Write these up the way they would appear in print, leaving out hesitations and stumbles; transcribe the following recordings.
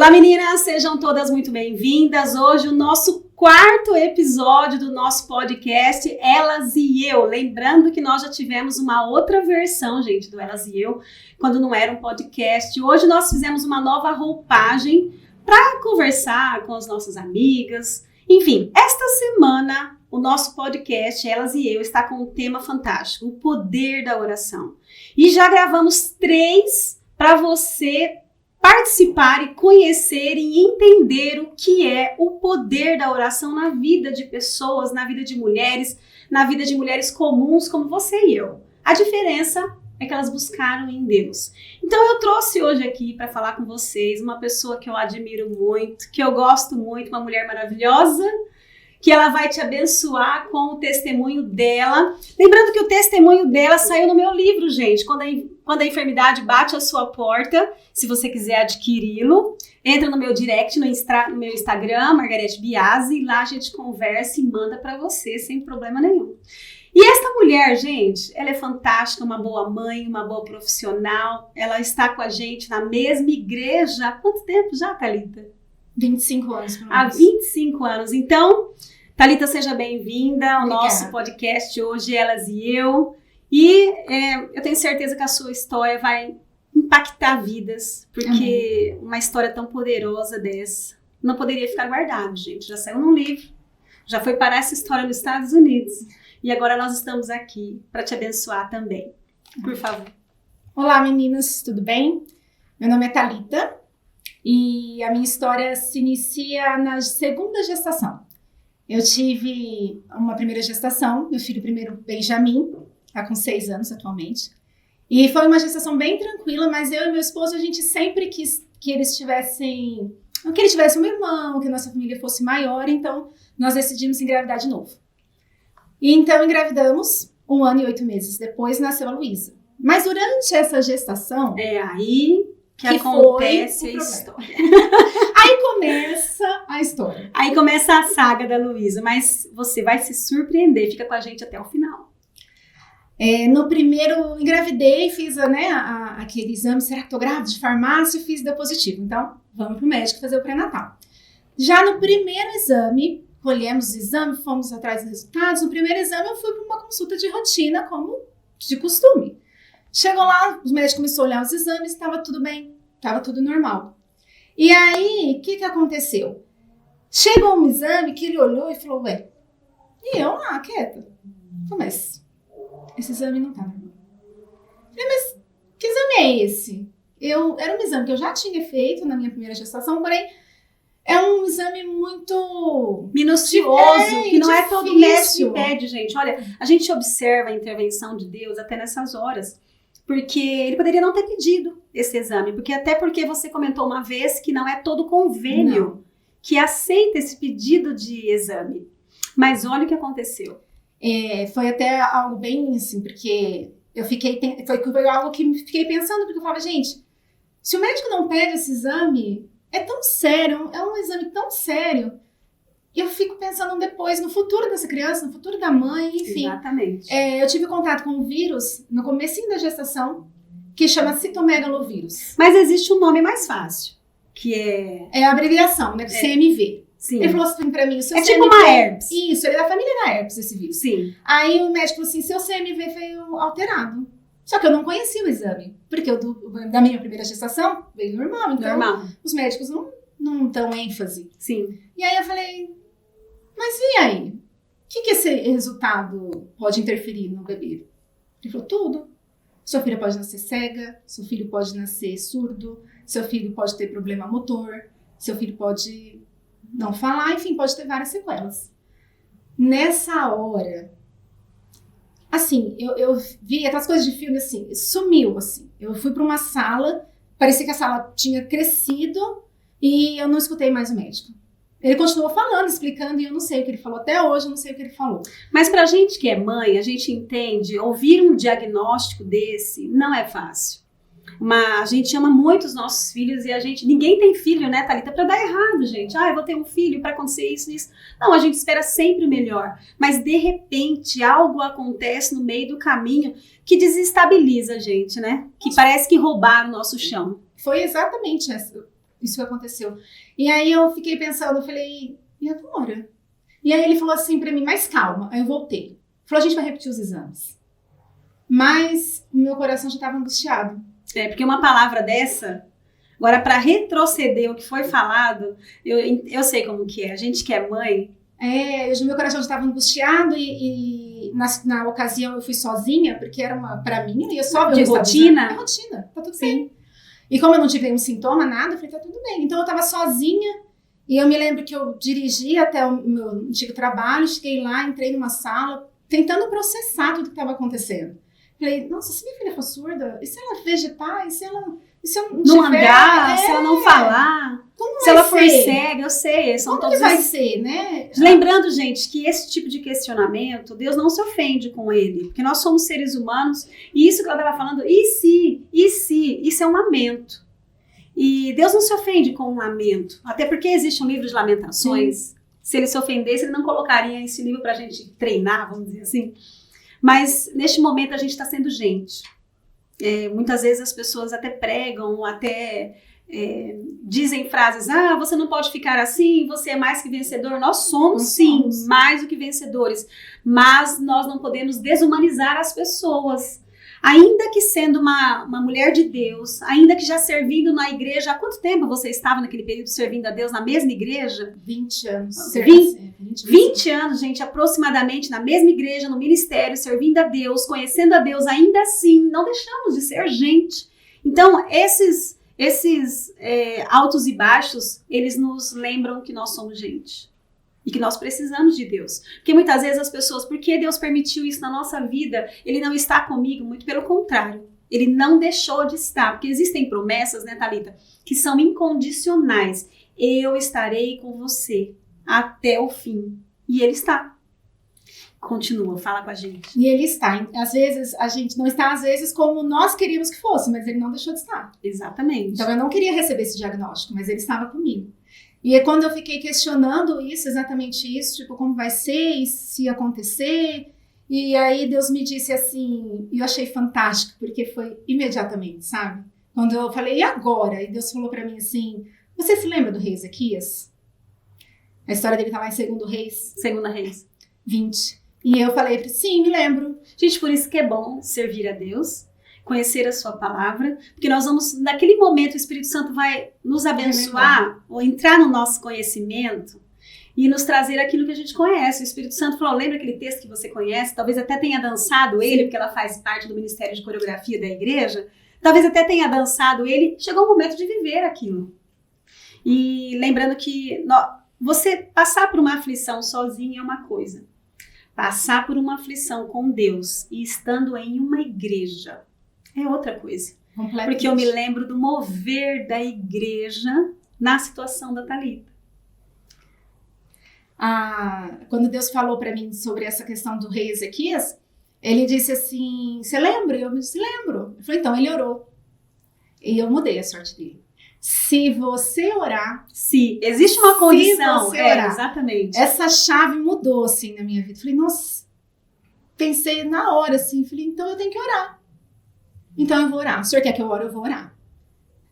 Olá meninas, sejam todas muito bem-vindas. Hoje o nosso quarto episódio do nosso podcast Elas e Eu. Lembrando que nós já tivemos uma outra versão, gente, do Elas e Eu, quando não era um podcast. Hoje nós fizemos uma nova roupagem para conversar com as nossas amigas. Enfim, esta semana o nosso podcast Elas e Eu está com um tema fantástico, o poder da oração. E já gravamos 3 para você participar e conhecer e entender o que é o poder da oração na vida de pessoas, na vida de mulheres comuns como você e eu. A diferença é que elas buscaram em Deus. Então eu trouxe hoje aqui para falar com vocês uma pessoa que eu admiro muito, que eu gosto muito, uma mulher maravilhosa, que ela vai te abençoar com o testemunho dela. Lembrando que o testemunho dela saiu no meu livro, gente. Quando a enfermidade bate a sua porta, se você quiser adquiri-lo, entra no meu direct, no meu Instagram, Margarete Biasi, e lá a gente conversa e manda para você sem problema nenhum. E esta mulher, gente, ela é fantástica, uma boa mãe, uma boa profissional. Ela está com a gente na mesma igreja há quanto tempo já, Thalita? 25 anos. Há 25 anos. Então, Thalita, seja bem-vinda ao nosso podcast hoje, Elas e Eu. E eu tenho certeza que a sua história vai impactar vidas, porque uma história tão poderosa dessa não poderia ficar guardada, gente. Já saiu num livro, já foi parar essa história nos Estados Unidos. E agora nós estamos aqui para te abençoar também. Por favor. Olá, meninas, tudo bem? Meu nome é Thalita. E a minha história se inicia na segunda gestação. Eu tive uma primeira gestação, meu filho primeiro, Benjamin, está com 6 anos atualmente. E foi uma gestação bem tranquila, mas eu e meu esposo, a gente sempre quis que eles tivessem... que ele tivesse um irmão, que a nossa família fosse maior, então nós decidimos engravidar de novo. E então engravidamos, 1 ano e 8 meses depois, nasceu a Luísa. Mas durante essa gestação... É aí... que acontece a história. Aí começa a história. Aí começa a saga da Luísa, mas você vai se surpreender, fica com a gente até o final. No primeiro, engravidei, fiz aquele exame, será que tô grávida, de farmácia, fiz, deu positivo. Então, vamos pro médico fazer o pré-natal. Já no primeiro exame, colhemos o exame, fomos atrás dos resultados. No primeiro exame, eu fui para uma consulta de rotina, como de costume. Chegou lá, os médicos começaram a olhar os exames, estava tudo bem, estava tudo normal. E aí, o que aconteceu? Chegou um exame que ele olhou e falou, ué, e eu lá, quieta. Falei, mas esse exame não tá. Falei, mas que exame é esse? Era um exame que eu já tinha feito na minha primeira gestação, porém, é um exame muito minucioso, que não difícil. É todo médico que pede, gente. Olha, a gente observa a intervenção de Deus até nessas horas. Porque ele poderia não ter pedido esse exame, até porque você comentou uma vez que não é todo convênio que aceita esse pedido de exame. Mas olha o que aconteceu. Foi até algo bem assim, porque foi algo que fiquei pensando, porque eu falava, gente, se o médico não pede esse exame, é tão sério, é um exame tão sério. E eu fico pensando depois no futuro dessa criança, no futuro da mãe, enfim. Exatamente. Eu tive contato com um vírus no comecinho da gestação, que chama citomegalovírus. Mas existe um nome mais fácil, que é... É a abreviação, né? CMV. Sim. Ele falou assim pra mim, o seu CMV... tipo uma herpes. Isso, ele é da família da herpes, esse vírus. Sim. Aí o médico falou assim, seu CMV veio alterado. Só que eu não conhecia o exame, porque da minha primeira gestação veio normal. Então, os médicos não dão ênfase. Sim. E aí eu falei... Mas e aí? O que esse resultado pode interferir no bebê? Ele falou, tudo. Sua filha pode nascer cega, seu filho pode nascer surdo, seu filho pode ter problema motor, seu filho pode não falar, enfim, pode ter várias sequelas. Nessa hora, assim, eu vi aquelas coisas de filme, assim, sumiu, assim. Eu fui para uma sala, parecia que a sala tinha crescido e eu não escutei mais o médico. Ele continuou falando, explicando, e eu não sei o que ele falou. Até hoje eu não sei o que ele falou. Mas pra gente que é mãe, a gente entende, ouvir um diagnóstico desse não é fácil. Mas a gente ama muito os nossos filhos e ninguém tem filho, né, Thalita, pra dar errado, gente. Eu vou ter um filho pra acontecer isso. Não, a gente espera sempre o melhor. Mas de repente algo acontece no meio do caminho que desestabiliza a gente, né? Que parece que roubaram o nosso chão. Foi exatamente isso que aconteceu. E aí eu fiquei pensando, eu falei, e agora? E aí ele falou assim pra mim, mas calma. Aí eu voltei. Falou, a gente vai repetir os exames. Mas o meu coração já estava angustiado. Porque uma palavra dessa, agora para retroceder o que foi falado, eu sei como que é. A gente que é mãe... O meu coração já estava angustiado e na ocasião eu fui sozinha, porque era pra mim, eu ia só ver de rotina. É rotina, tá tudo bem. E como eu não tive nenhum sintoma, nada, eu falei, tá tudo bem. Então eu tava sozinha e eu me lembro que eu dirigi até o meu antigo trabalho, cheguei lá, entrei numa sala, tentando processar tudo que estava acontecendo. Falei, nossa, se minha filha for surda, e se ela vegetar, e se eu não andar, se ela não falar, se ela for cega, eu sei. São como que vai ser, né? Lembrando, gente, que esse tipo de questionamento, Deus não se ofende com ele, porque nós somos seres humanos, e isso que ela estava falando, e se, isso é um lamento. E Deus não se ofende com um lamento, até porque existe um livro de lamentações. Sim. Se ele se ofendesse, ele não colocaria esse livro pra gente treinar, vamos dizer assim. Mas neste momento a gente está sendo gente. Muitas vezes as pessoas até pregam, até dizem frases, você não pode ficar assim, você é mais que vencedor. Nós somos sim mais do que vencedores, mas nós não podemos desumanizar as pessoas. Ainda que sendo uma mulher de Deus, ainda que já servindo na igreja, há quanto tempo você estava naquele período servindo a Deus na mesma igreja? 20 anos. 20 anos, gente, aproximadamente na mesma igreja, no ministério, servindo a Deus, conhecendo a Deus, ainda assim, não deixamos de ser gente. Então, esses altos e baixos, eles nos lembram que nós somos gente. E que nós precisamos de Deus. Porque muitas vezes as pessoas, por que Deus permitiu isso na nossa vida? Ele não está comigo, muito pelo contrário. Ele não deixou de estar. Porque existem promessas, né, Thalita, que são incondicionais. Eu estarei com você até o fim. E ele está. Continua, fala com a gente. E ele está. Às vezes, a gente não está, às vezes, como nós queríamos que fosse, mas ele não deixou de estar. Exatamente. Então, eu não queria receber esse diagnóstico, mas ele estava comigo. E é quando eu fiquei questionando isso, exatamente isso, tipo, como vai ser, e se acontecer, e aí Deus me disse assim, e eu achei fantástico, porque foi imediatamente, sabe? Quando eu falei, e agora? E Deus falou pra mim assim, você se lembra do rei Ezequias? A história dele tá lá em 2 Reis. 2 Reis. 20. E eu falei, sim, me lembro. Gente, por isso que é bom servir a Deus, conhecer a sua palavra, porque nós vamos, naquele momento, o Espírito Santo vai nos abençoar, ou entrar no nosso conhecimento, e nos trazer aquilo que a gente conhece. O Espírito Santo falou, lembra aquele texto que você conhece? Talvez até tenha dançado ele, porque ela faz parte do Ministério de Coreografia da igreja, talvez até tenha dançado ele, chegou o momento de viver aquilo. E lembrando que você passar por uma aflição sozinho é uma coisa, passar por uma aflição com Deus e estando em uma igreja é outra coisa. Porque eu me lembro do mover da igreja na situação da Thalita. Quando Deus falou para mim sobre essa questão do rei Ezequias, ele disse assim, você lembra? Eu me disse, lembro. Eu falei, então, ele orou. E eu mudei a sorte dele. Se você orar... Se existe uma condição. Se você orar. Exatamente. Essa chave mudou, assim, na minha vida. Eu falei, nossa, pensei na hora, assim, falei, então eu tenho que orar. Então eu vou orar. O senhor quer que eu ore? Eu vou orar.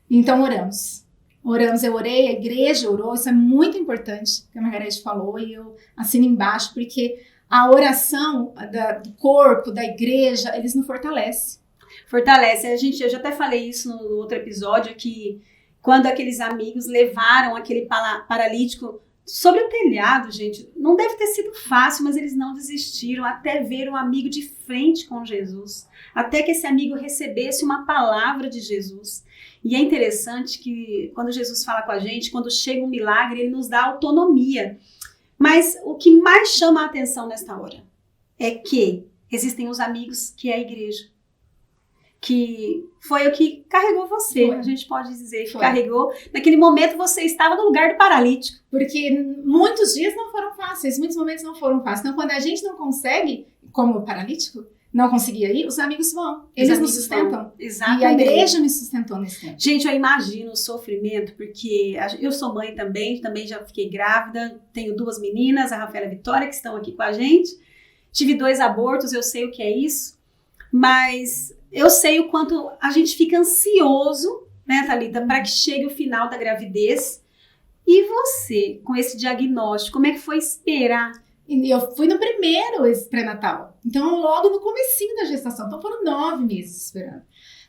Então oramos. Oramos, eu orei, a igreja orou. Isso é muito importante, que a Margarete falou, e eu assino embaixo, porque a oração do corpo, da igreja, eles nos fortalecem. Fortalece. Eu já até falei isso no outro episódio, que quando aqueles amigos levaram aquele paralítico sobre o telhado, gente, não deve ter sido fácil, mas eles não desistiram até ver um amigo de frente com Jesus, até que esse amigo recebesse uma palavra de Jesus. E é interessante que quando Jesus fala com a gente, quando chega um milagre, ele nos dá autonomia. Mas o que mais chama a atenção nesta hora é que existem os amigos que é a igreja, que foi o que carregou você, a gente pode dizer, que carregou. Naquele momento você estava no lugar do paralítico. Porque muitos dias não foram fáceis, muitos momentos não foram fáceis. Então, quando a gente não consegue, como o paralítico, não conseguia ir, os amigos vão. Eles nos sustentam. Exatamente. E a igreja me sustentou nesse tempo. Gente, eu imagino o sofrimento, porque eu sou mãe também já fiquei grávida, tenho 2 meninas, a Rafaela e a Vitória, que estão aqui com a gente. Tive 2 abortos, eu sei o que é isso, mas eu sei o quanto a gente fica ansioso né, Thalita, para que chegue o final da gravidez. E você, com esse diagnóstico, como é que foi esperar? E eu fui no primeiro pré-natal. Então, logo no comecinho da gestação. Então, foram 9 meses esperando.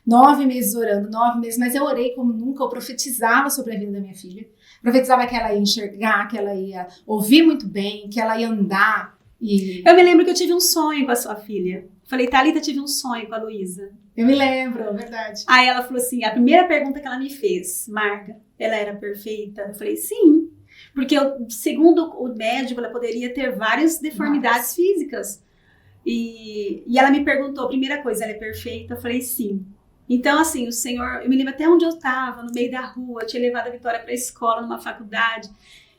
9 meses orando, 9 meses. Mas eu orei como nunca. Eu profetizava sobre a vida da minha filha. Profetizava que ela ia enxergar, que ela ia ouvir muito bem, que ela ia andar. Eu me lembro que eu tive um sonho com a sua filha. Falei, Thalita, tive um sonho com a Luísa. Eu me lembro, é verdade. Aí ela falou assim, a primeira pergunta que ela me fez, Marga, ela era perfeita? Eu falei, sim. Porque, segundo o médico, ela poderia ter várias deformidades físicas. E ela me perguntou, a primeira coisa, ela é perfeita? Eu falei, sim. Então, assim, o Senhor, eu me lembro até onde eu estava, no meio da rua, tinha levado a Vitória para a escola, numa faculdade.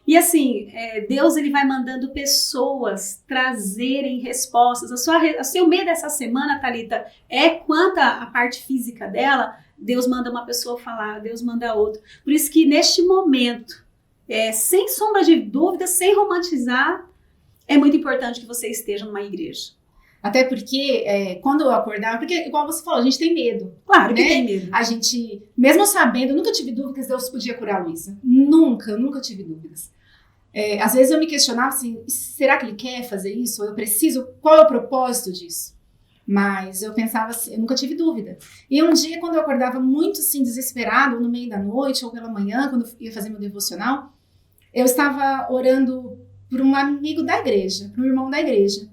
E assim, Deus, ele vai mandando pessoas trazerem respostas. O seu medo dessa semana, Thalita, é quanto à parte física dela, Deus manda uma pessoa falar, Deus manda outra. Por isso que neste momento, sem sombra de dúvida, sem romantizar, é muito importante que você esteja numa igreja. Até porque, quando eu acordava, porque igual você falou, a gente tem medo. Claro né? que tem medo. A gente, mesmo sabendo, eu nunca tive dúvidas que Deus podia curar a Luísa. Nunca tive dúvidas. Às vezes eu me questionava assim, será que ele quer fazer isso? Ou eu preciso? Qual é o propósito disso? Mas eu pensava assim, eu nunca tive dúvida. E um dia, quando eu acordava muito assim, desesperado, ou no meio da noite, ou pela manhã, quando eu ia fazer meu devocional, eu estava orando por um amigo da igreja, por um irmão da igreja.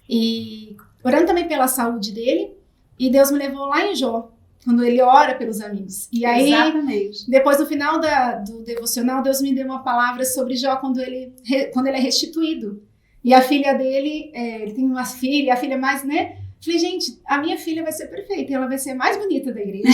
E orando também pela saúde dele, e Deus me levou lá em Jó, quando ele ora pelos amigos. E aí, exatamente. Depois no final do devocional, Deus me deu uma palavra sobre Jó quando ele é restituído. E a filha dele, ele tem uma filha, a filha mais, né? Falei, gente, a minha filha vai ser perfeita, ela vai ser a mais bonita da igreja.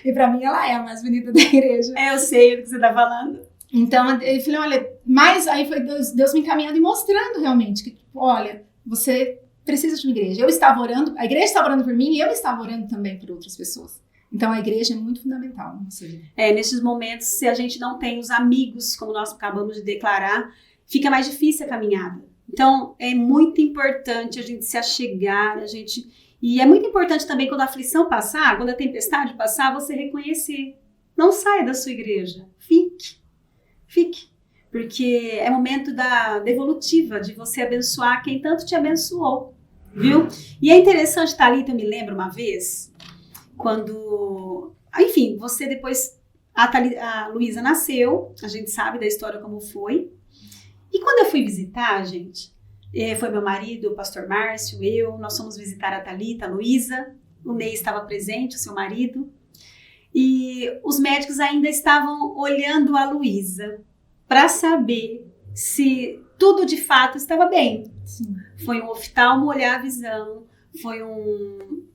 E pra mim ela é a mais bonita da igreja. Eu sei do que você tá falando. Então, eu falei, olha, mas aí foi Deus me encaminhando e mostrando realmente que, olha, você precisa de uma igreja. Eu estava orando, a igreja estava orando por mim e eu estava orando também por outras pessoas. Então, a igreja é muito fundamental. Não sei. Nesses momentos, se a gente não tem os amigos, como nós acabamos de declarar, fica mais difícil a caminhada. Então, é muito importante a gente se achegar, e é muito importante também quando a aflição passar, quando a tempestade passar, você reconhecer. Não saia da sua igreja. Fique. Porque é momento da devolutiva, de você abençoar quem tanto te abençoou, viu? E é interessante, Thalita, eu me lembro uma vez, quando... Enfim, você depois... A Luísa nasceu, a gente sabe da história como foi. E quando eu fui visitar, gente, foi meu marido, o pastor Márcio, nós fomos visitar a Thalita, a Luísa, o Ney estava presente, o seu marido, e os médicos ainda estavam olhando a Luísa para saber se tudo de fato estava bem. Sim. Foi um oftalmo olhar a visão, foi um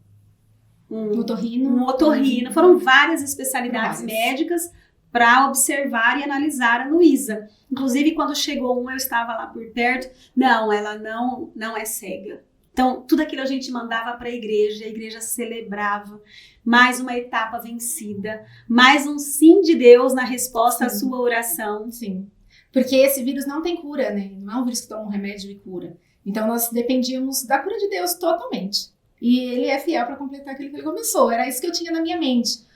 otorrino, foram várias especialidades médicas para observar e analisar a Luísa. Inclusive, quando chegou eu estava lá por perto. Não, ela não é cega. Então, tudo aquilo a gente mandava para a igreja celebrava. Mais uma etapa vencida, mais um sim de Deus na resposta à sua oração. Sim, porque esse vírus não tem cura, né? Não é um vírus que toma um remédio e cura. Então, nós dependíamos da cura de Deus totalmente. E ele é fiel para completar aquilo que ele começou. Era isso que eu tinha na minha mente.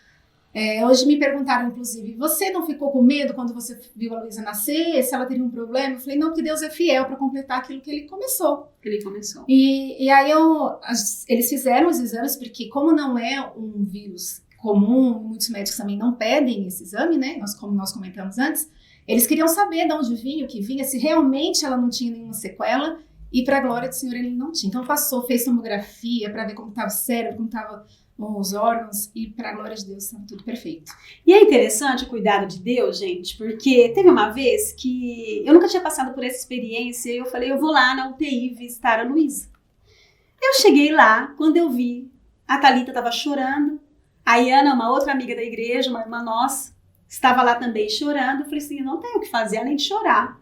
Hoje me perguntaram, inclusive, você não ficou com medo quando você viu a Luísa nascer? Se ela teria um problema? Eu falei, não, porque Deus é fiel para completar aquilo que ele começou. E aí eles fizeram os exames, porque como não é um vírus comum, muitos médicos também não pedem esse exame, né? Como nós comentamos antes, eles queriam saber de onde vinha, o que vinha, se realmente ela não tinha nenhuma sequela, e para a glória do Senhor ele não tinha. Então fez tomografia para ver como estava o cérebro, como estava os órgãos, e para a glória de Deus estava tudo perfeito. E é interessante o cuidado de Deus, gente, porque teve uma vez que eu nunca tinha passado por essa experiência, e eu falei, eu vou lá na UTI visitar a Luísa. Eu cheguei lá, quando eu vi, a Thalita estava chorando, a Iana, uma outra amiga da igreja, uma irmã nossa, estava lá também chorando. Eu falei assim, eu não tenho o que fazer além de chorar,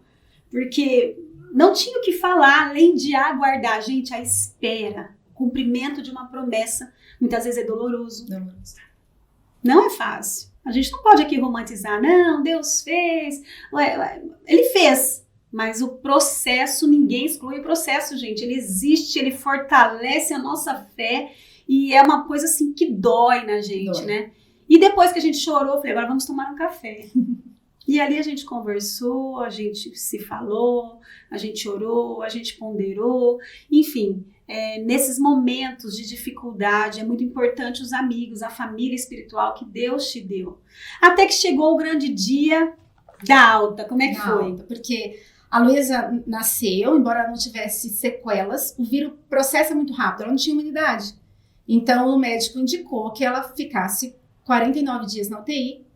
porque não tinha o que falar além de aguardar. Gente, a espera, o cumprimento de uma promessa, muitas vezes é doloroso. Não é fácil. A gente não pode aqui romantizar, não, Deus fez, ele fez. Mas o processo, ninguém exclui o processo, gente. Ele existe, ele fortalece a nossa fé E é uma coisa assim que dói na gente, né? E depois que a gente chorou, eu falei, agora vamos tomar um café. E ali a gente conversou, a gente se falou, a gente orou, a gente ponderou, enfim, nesses momentos de dificuldade é muito importante os amigos, a família espiritual que Deus te deu. Até que chegou o grande dia da alta, como é que foi? Porque a Luísa nasceu, embora ela não tivesse sequelas, o vírus processa muito rápido, ela não tinha imunidade. Então o médico indicou que ela ficasse 49 dias na UTI,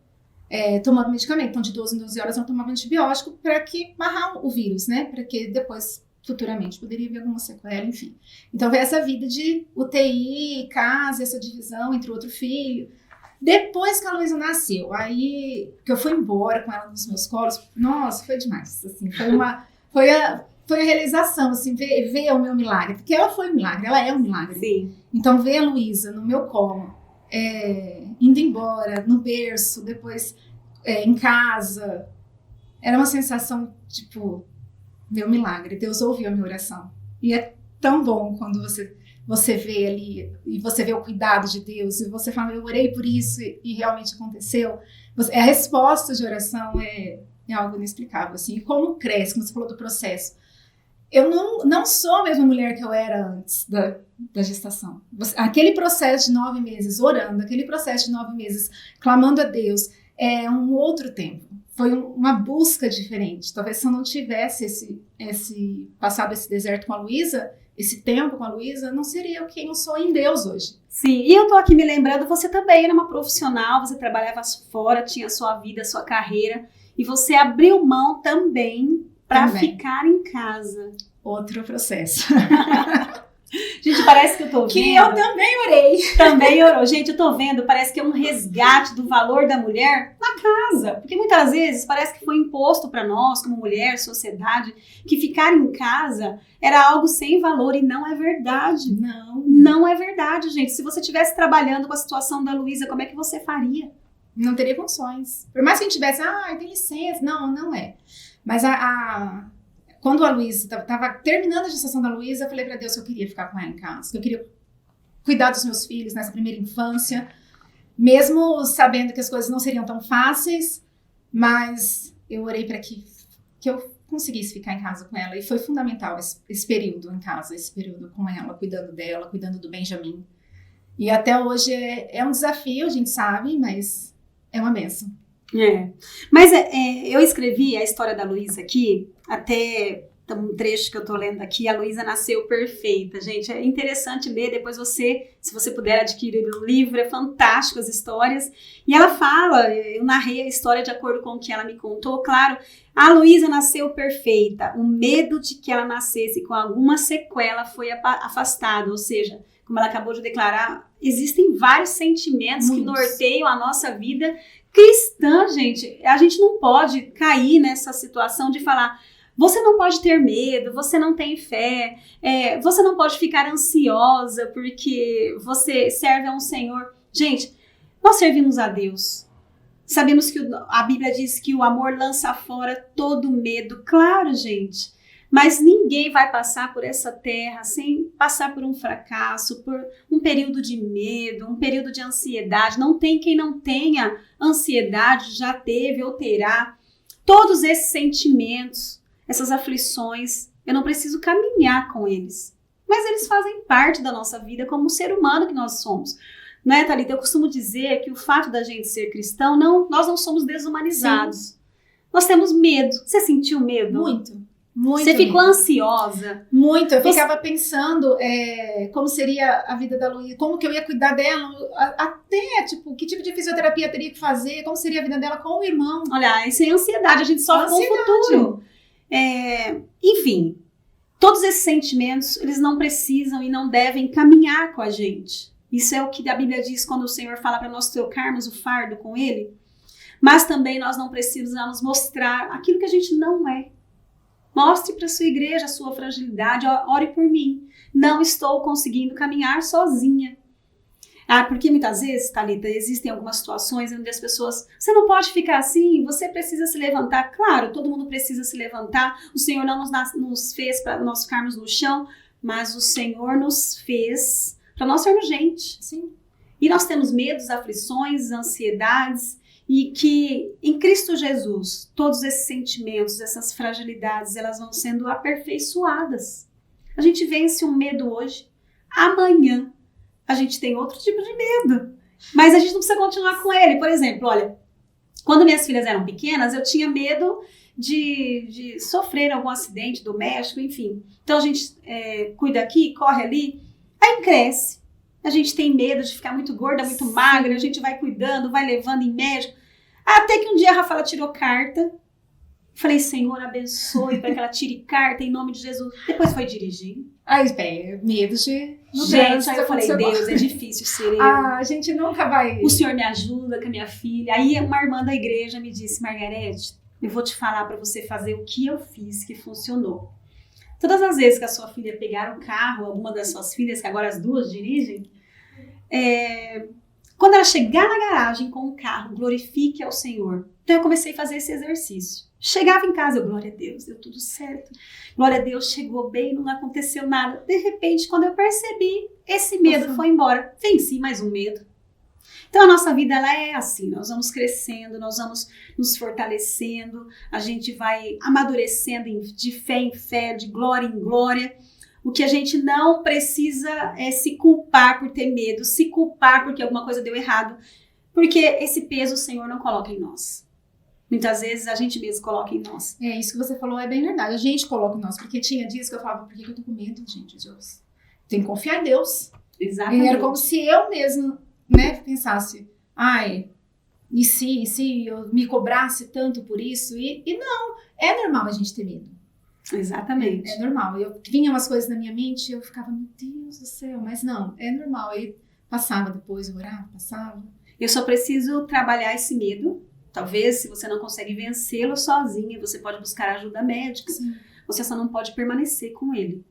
tomando medicamento. Então, de 12 em 12 horas, ela tomava antibiótico para que barrar o vírus, né? Para que depois, futuramente, poderia vir alguma sequela, enfim. Então, veio essa vida de UTI, casa, essa divisão entre o outro filho. Depois que a Luísa nasceu, aí que eu fui embora com ela nos meus colos, nossa, foi demais. Assim, foi a realização, assim, ver o meu milagre. Porque ela foi um milagre, ela é um milagre. Sim. Então, ver a Luísa no meu colo, indo embora, no berço, depois em casa, era uma sensação, tipo, meu milagre, Deus ouviu a minha oração. E é tão bom quando você vê ali, e você vê o cuidado de Deus, e você fala, eu orei por isso, e realmente aconteceu. A resposta de oração é algo inexplicável, assim, e como cresce, como você falou do processo. Eu não sou a mesma mulher que eu era antes da gestação. Aquele processo de 9 meses orando, aquele processo de 9 meses clamando a Deus, é um outro tempo. Foi uma busca diferente. Talvez se eu não tivesse passado esse deserto com a Luísa, esse tempo com a Luísa, não seria quem eu sou em Deus hoje. Sim, e eu tô aqui me lembrando, você também era uma profissional, você trabalhava fora, tinha a sua vida, a sua carreira, e você abriu mão também para ficar em casa. Outro processo. Gente, parece que eu tô vendo. Que eu também orei. Também orou. Gente, eu tô vendo, parece que é um resgate do valor da mulher na casa. Porque muitas vezes parece que foi imposto para nós, como mulher, sociedade, que ficar em casa era algo sem valor e não é verdade. Não é verdade, gente. Se você estivesse trabalhando com a situação da Luísa, como é que você faria? Não teria funções. Por mais que a gente tivesse, tem licença. Não é. Mas quando a Luísa estava terminando a gestação da Luísa, eu falei para Deus que eu queria ficar com ela em casa, que eu queria cuidar dos meus filhos nessa primeira infância, mesmo sabendo que as coisas não seriam tão fáceis, mas eu orei para que eu conseguisse ficar em casa com ela, e foi fundamental esse período em casa, esse período com ela, cuidando do Benjamin. E até hoje é um desafio, a gente sabe, mas é uma bênção. Mas eu escrevi a história da Luísa aqui, até um trecho que eu tô lendo aqui, a Luísa nasceu perfeita, gente, é interessante ler, depois se você puder adquirir o livro, é fantástico as histórias, e ela fala, eu narrei a história de acordo com o que ela me contou, claro, a Luísa nasceu perfeita, o medo de que ela nascesse com alguma sequela foi afastado, ou seja, como ela acabou de declarar, existem vários sentimentos que norteiam a nossa vida cristã, gente. A gente não pode cair nessa situação de falar, você não pode ter medo, você não tem fé, você não pode ficar ansiosa porque você serve a um Senhor. Gente, nós servimos a Deus. Sabemos que a Bíblia diz que o amor lança fora todo medo. Claro, gente. Mas ninguém vai passar por essa terra sem passar por um fracasso, por um período de medo, um período de ansiedade. Não tem quem não tenha ansiedade, já teve ou terá. Todos esses sentimentos, essas aflições, eu não preciso caminhar com eles. Mas eles fazem parte da nossa vida como ser humano que nós somos. Não é, Thalita? Eu costumo dizer que o fato da gente ser cristão, nós não somos desumanizados. Sim. Nós temos medo. Você sentiu medo? Muito. Você ficou ansiosa? Muito. Eu ficava pensando como seria a vida da Luísa, como que eu ia cuidar dela, até, tipo, que tipo de fisioterapia teria que fazer, como seria a vida dela com o irmão. Olha, isso é ansiedade, a gente sofre com o futuro. Enfim, todos esses sentimentos, eles não precisam e não devem caminhar com a gente. Isso é o que a Bíblia diz quando o Senhor fala para nós trocarmos o fardo com Ele. Mas também nós não precisamos mostrar aquilo que a gente não é. Mostre para a sua igreja a sua fragilidade, ore por mim. Não estou conseguindo caminhar sozinha. Porque muitas vezes, Thalita, existem algumas situações onde as pessoas, você não pode ficar assim, você precisa se levantar. Claro, todo mundo precisa se levantar. O Senhor não nos fez para nós ficarmos no chão, mas o Senhor nos fez para nós sermos gente. Sim. E nós temos medos, aflições, ansiedades, e que em Cristo Jesus, todos esses sentimentos, essas fragilidades, elas vão sendo aperfeiçoadas. A gente vence um medo hoje, amanhã a gente tem outro tipo de medo, mas a gente não precisa continuar com ele. Por exemplo, olha, quando minhas filhas eram pequenas, eu tinha medo de sofrer algum acidente doméstico, enfim. Então a gente cuida aqui, corre ali, aí cresce. A gente tem medo de ficar muito gorda, muito magra, a gente vai cuidando, vai levando em médico. Até que um dia a Rafaela tirou carta. Falei, Senhor, abençoe para que ela tire carta em nome de Jesus. Depois foi dirigir. Ai, medo de... Gente, aí eu falei, Deus, é difícil ser eu. A gente nunca vai... O Senhor me ajuda com a minha filha. Aí uma irmã da igreja me disse, Margarete, eu vou te falar para você fazer o que eu fiz, que funcionou. Todas as vezes que a sua filha pegar o carro, alguma das suas filhas, que agora as duas dirigem, quando ela chegar na garagem com o carro, glorifique ao Senhor. Então eu comecei a fazer esse exercício. Chegava em casa, eu, glória a Deus, deu tudo certo. Glória a Deus, chegou bem, não aconteceu nada. De repente, quando eu percebi, esse medo foi embora. Venci mais um medo. Então a nossa vida, ela é assim, nós vamos crescendo, nós vamos nos fortalecendo, a gente vai amadurecendo de fé em fé, de glória em glória. O que a gente não precisa é se culpar por ter medo, se culpar porque alguma coisa deu errado, porque esse peso o Senhor não coloca em nós. Muitas vezes a gente mesmo coloca em nós. É, isso que você falou é bem verdade, a gente coloca em nós, porque tinha dias que eu falava, por que eu tô com medo, gente, Deus? Tem que confiar em Deus. Exatamente. E era como se eu mesmo, né, pensasse, ai, e se eu me cobrasse tanto por isso? E não, é normal a gente ter medo. Exatamente. É normal. Vinham umas coisas na minha mente e eu ficava, meu Deus do céu, mas não, é normal. Aí passava depois, eu orava, passava. Eu só preciso trabalhar esse medo. Talvez, se você não consegue vencê-lo sozinha, você pode buscar ajuda médica. Sim. Você só não pode permanecer com ele.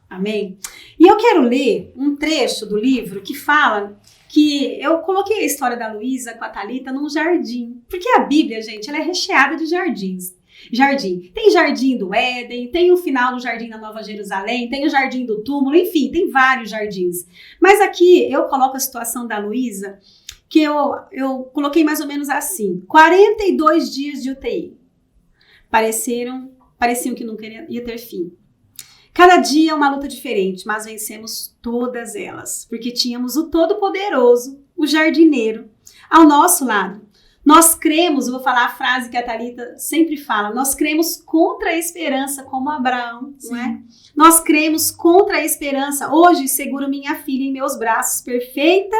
Amém? E eu quero ler um trecho do livro que fala que eu coloquei a história da Luísa com a Thalita num jardim. Porque a Bíblia, gente, ela é recheada de jardins. Tem jardim do Éden, tem o final do jardim da Nova Jerusalém, tem o jardim do túmulo, enfim, tem vários jardins. Mas aqui eu coloco a situação da Luísa, que eu coloquei mais ou menos assim, 42 dias de UTI. Pareciam que nunca ia ter fim. Cada dia é uma luta diferente, mas vencemos todas elas, porque tínhamos o Todo-Poderoso, o jardineiro, ao nosso lado. Nós cremos, eu vou falar a frase que a Thalita sempre fala, nós cremos contra a esperança, como Abraão, não é? Nós cremos contra a esperança. Hoje seguro minha filha em meus braços, perfeita,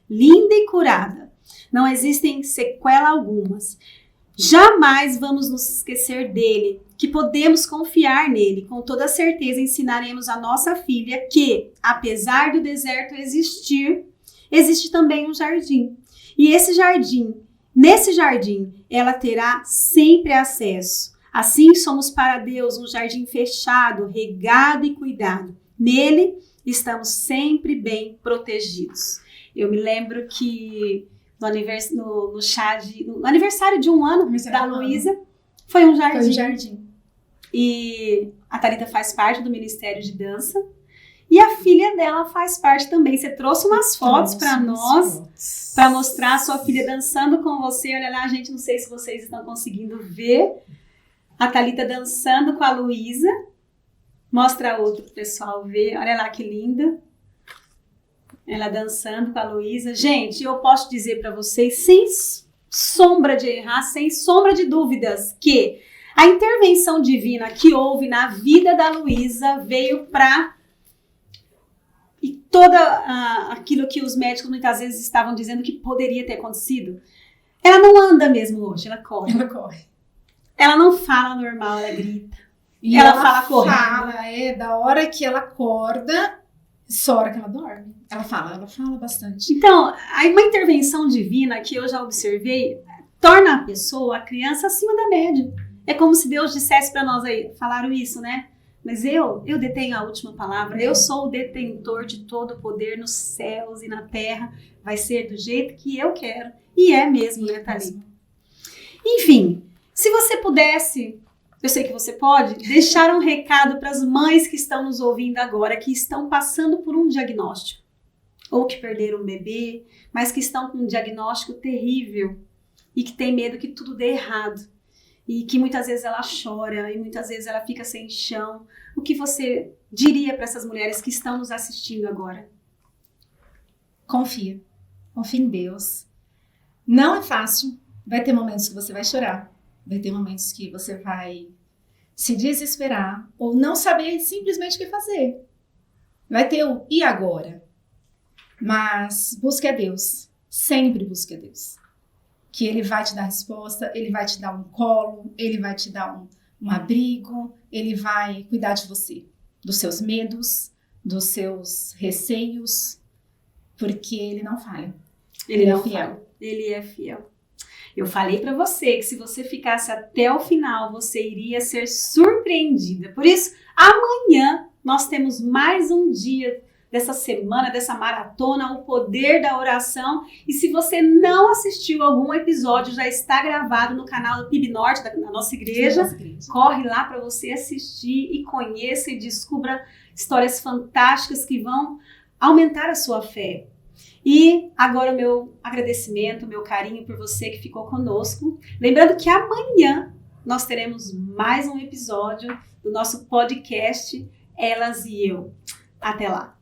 linda e curada. Não existem sequela algumas. Jamais vamos nos esquecer dele, que podemos confiar nele. Com toda certeza ensinaremos a nossa filha que, apesar do deserto existir, existe também um jardim. E nesse jardim, ela terá sempre acesso. Assim somos para Deus um jardim fechado, regado e cuidado. Nele estamos sempre bem protegidos. Eu me lembro que no aniversário de um ano da Luísa, foi um jardim. E a Thalita faz parte do Ministério de Dança. E a filha dela faz parte também. Você trouxe umas fotos para nós, para mostrar a sua filha dançando com você. Olha lá, gente, não sei se vocês estão conseguindo ver. A Thalita dançando com a Luísa. Mostra a outra pro pessoal ver. Olha lá que linda. Ela dançando com a Luísa. Gente, eu posso dizer para vocês, sem sombra de errar, sem sombra de dúvidas, que a intervenção divina que houve na vida da Luísa veio para... E toda aquilo que os médicos muitas vezes estavam dizendo que poderia ter acontecido. Ela não anda mesmo hoje, ela corre. Ela não fala normal, ela grita. E ela fala correndo. Da hora que ela acorda, só hora que ela dorme. Ela fala bastante. Então, aí uma intervenção divina que eu já observei torna a pessoa, a criança, acima da média. É como se Deus dissesse para nós aí, falaram isso, né? Mas eu detenho a última palavra. Eu sou o detentor de todo o poder nos céus e na terra. Vai ser do jeito que eu quero. E é mesmo, né, Thalita? Enfim, se você pudesse, eu sei que você pode, deixar um recado para as mães que estão nos ouvindo agora, que estão passando por um diagnóstico. ou que perderam um bebê, mas que estão com um diagnóstico terrível e que tem medo que tudo dê errado. E que muitas vezes ela chora e muitas vezes ela fica sem chão. O que você diria para essas mulheres que estão nos assistindo agora? Confia em Deus. Não é fácil, vai ter momentos que você vai chorar, vai ter momentos que você vai se desesperar ou não saber simplesmente o que fazer. Vai ter o e agora? Mas busque a Deus, sempre busque a Deus. Que Ele vai te dar resposta, Ele vai te dar um colo, Ele vai te dar um abrigo, Ele vai cuidar de você, dos seus medos, dos seus receios, porque Ele não falha. Ele é fiel. Ele é fiel. Eu falei para você que se você ficasse até o final, você iria ser surpreendida. Por isso, amanhã nós temos mais um dia dessa semana, dessa maratona, o poder da oração. E se você não assistiu algum episódio, já está gravado no canal do PIB Norte, da nossa igreja. Corre lá para você assistir e conheça e descubra histórias fantásticas que vão aumentar a sua fé. E agora o meu agradecimento, o meu carinho por você que ficou conosco. Lembrando que amanhã nós teremos mais um episódio do nosso podcast Elas e Eu. Até lá!